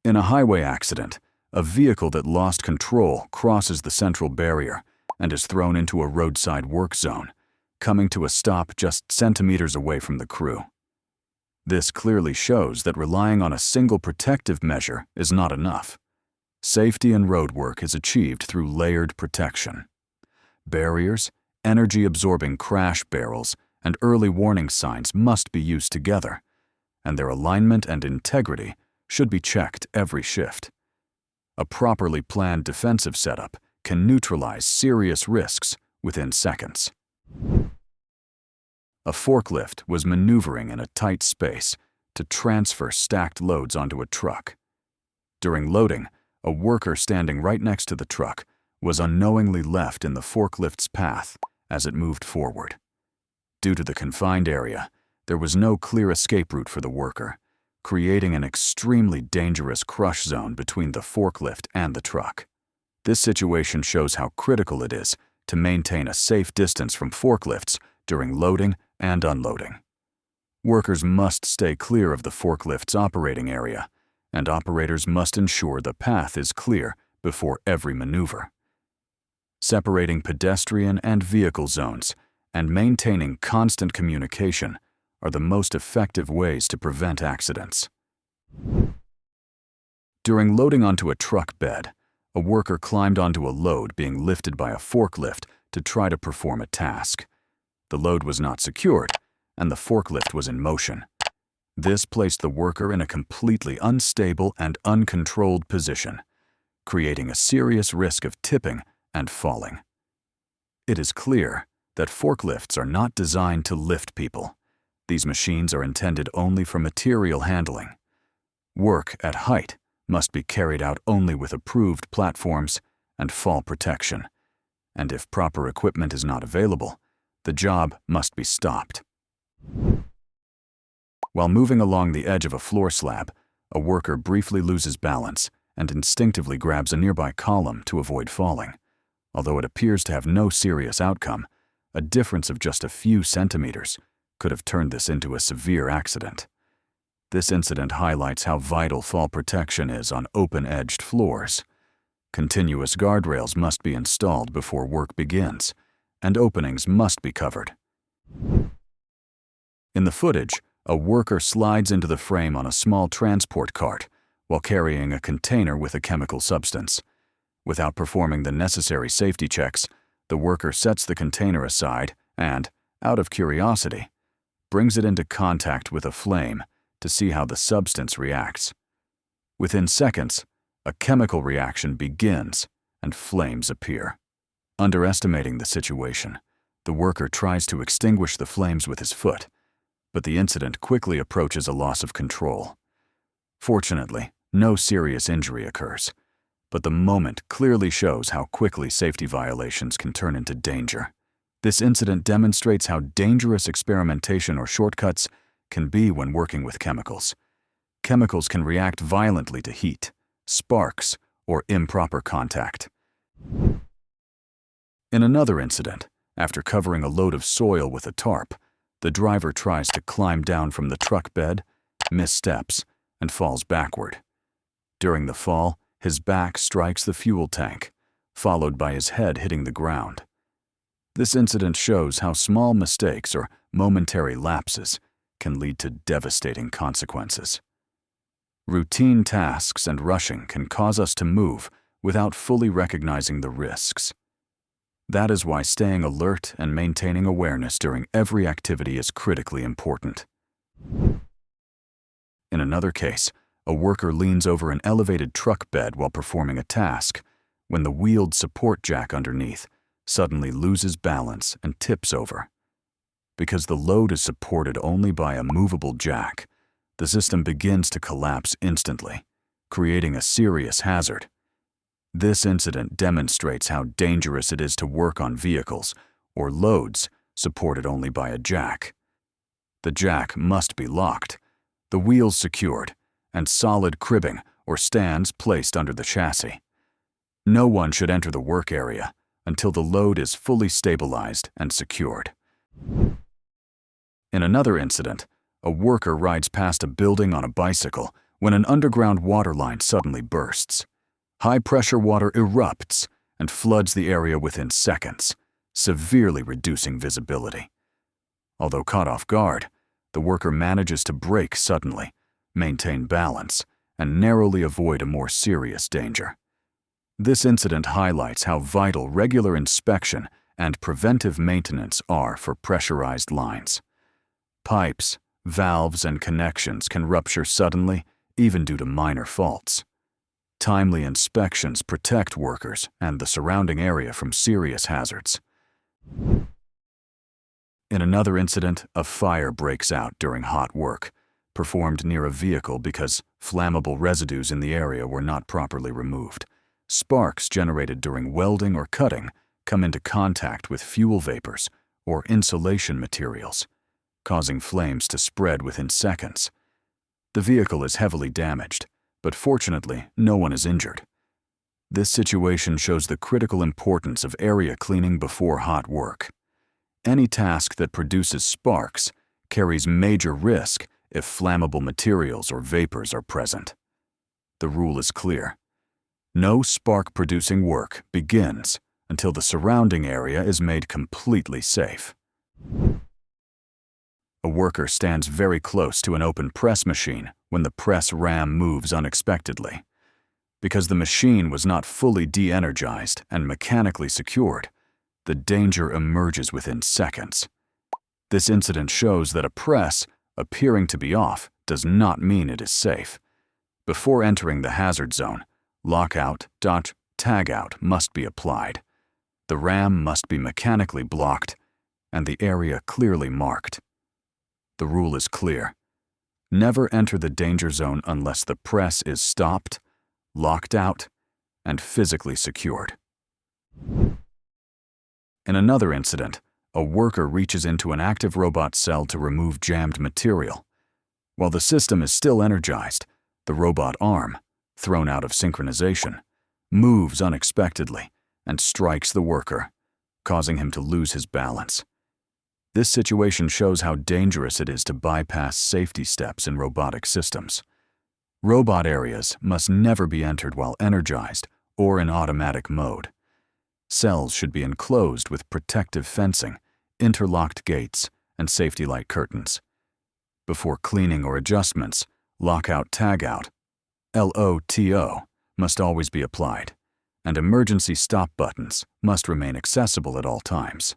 In a highway accident, a vehicle that lost control crosses the central barrier and is thrown into a roadside work zone, coming to a stop just centimeters away from the crew. This clearly shows that relying on a single protective measure is not enough. Safety in road work is achieved through layered protection. Barriers, energy-absorbing crash barrels, and early warning signs must be used together, and their alignment and integrity should be checked every shift. A properly planned defensive setup can neutralize serious risks within seconds. A forklift was maneuvering in a tight space to transfer stacked loads onto a truck. During loading, a worker standing right next to the truck was unknowingly left in the forklift's path as it moved forward. Due to the confined area, there was no clear escape route for the worker, creating an extremely dangerous crush zone between the forklift and the truck. This situation shows how critical it is to maintain a safe distance from forklifts during loading and unloading. Workers must stay clear of the forklift's operating area, and operators must ensure the path is clear before every maneuver. Separating pedestrian and vehicle zones and maintaining constant communication are the most effective ways to prevent accidents. During loading onto a truck bed, a worker climbed onto a load being lifted by a forklift to try to perform a task. The load was not secured, and the forklift was in motion. This placed the worker in a completely unstable and uncontrolled position, creating a serious risk of tipping and falling. It is clear that forklifts are not designed to lift people. These machines are intended only for material handling. Work at height must be carried out only with approved platforms and fall protection, and if proper equipment is not available, the job must be stopped. While moving along the edge of a floor slab, a worker briefly loses balance and instinctively grabs a nearby column to avoid falling. Although it appears to have no serious outcome, a difference of just a few centimeters could have turned this into a severe accident. This incident highlights how vital fall protection is on open-edged floors. Continuous guardrails must be installed before work begins, and openings must be covered. In the footage, a worker slides into the frame on a small transport cart while carrying a container with a chemical substance. Without performing the necessary safety checks, the worker sets the container aside and, out of curiosity, brings it into contact with a flame to see how the substance reacts. Within seconds, a chemical reaction begins and flames appear. Underestimating the situation, the worker tries to extinguish the flames with his foot, but the incident quickly approaches a loss of control. Fortunately, no serious injury occurs, but the moment clearly shows how quickly safety violations can turn into danger. This incident demonstrates how dangerous experimentation or shortcuts can be when working with chemicals. Chemicals can react violently to heat, sparks, or improper contact. In another incident, after covering a load of soil with a tarp, the driver tries to climb down from the truck bed, missteps, and falls backward. During the fall, his back strikes the fuel tank, followed by his head hitting the ground. This incident shows how small mistakes or momentary lapses can lead to devastating consequences. Routine tasks and rushing can cause us to move without fully recognizing the risks. That is why staying alert and maintaining awareness during every activity is critically important. In another case, a worker leans over an elevated truck bed while performing a task, when the wheeled support jack underneath suddenly loses balance and tips over. Because the load is supported only by a movable jack, the system begins to collapse instantly, creating a serious hazard. This incident demonstrates how dangerous it is to work on vehicles or loads supported only by a jack. The jack must be locked, the wheels secured, and solid cribbing or stands placed under the chassis. No one should enter the work area until the load is fully stabilized and secured. In another incident, a worker rides past a building on a bicycle when an underground water line suddenly bursts. High-pressure water erupts and floods the area within seconds, severely reducing visibility. Although caught off guard, the worker manages to brake suddenly, maintain balance, and narrowly avoid a more serious danger. This incident highlights how vital regular inspection and preventive maintenance are for pressurized lines. Pipes, valves, and connections can rupture suddenly, even due to minor faults. Timely inspections protect workers and the surrounding area from serious hazards. In another incident, a fire breaks out during hot work, performed near a vehicle because flammable residues in the area were not properly removed. Sparks generated during welding or cutting come into contact with fuel vapors or insulation materials, causing flames to spread within seconds. The vehicle is heavily damaged, but fortunately, no one is injured. This situation shows the critical importance of area cleaning before hot work. Any task that produces sparks carries major risk if flammable materials or vapors are present. The rule is clear. No spark-producing work begins until the surrounding area is made completely safe. A worker stands very close to an open press machine when the press ram moves unexpectedly. Because the machine was not fully de-energized and mechanically secured, the danger emerges within seconds. This incident shows that a press, appearing to be off, does not mean it is safe. Before entering the hazard zone, lockout, tagout must be applied. The ram must be mechanically blocked and the area clearly marked. The rule is clear. Never enter the danger zone unless the press is stopped, locked out, and physically secured. In another incident, a worker reaches into an active robot cell to remove jammed material. While the system is still energized, the robot arm, thrown out of synchronization, moves unexpectedly and strikes the worker, causing him to lose his balance. This situation shows how dangerous it is to bypass safety steps in robotic systems. Robot areas must never be entered while energized or in automatic mode. Cells should be enclosed with protective fencing, interlocked gates, and safety light curtains. Before cleaning or adjustments, lockout-tagout, LOTO, must always be applied, and emergency stop buttons must remain accessible at all times.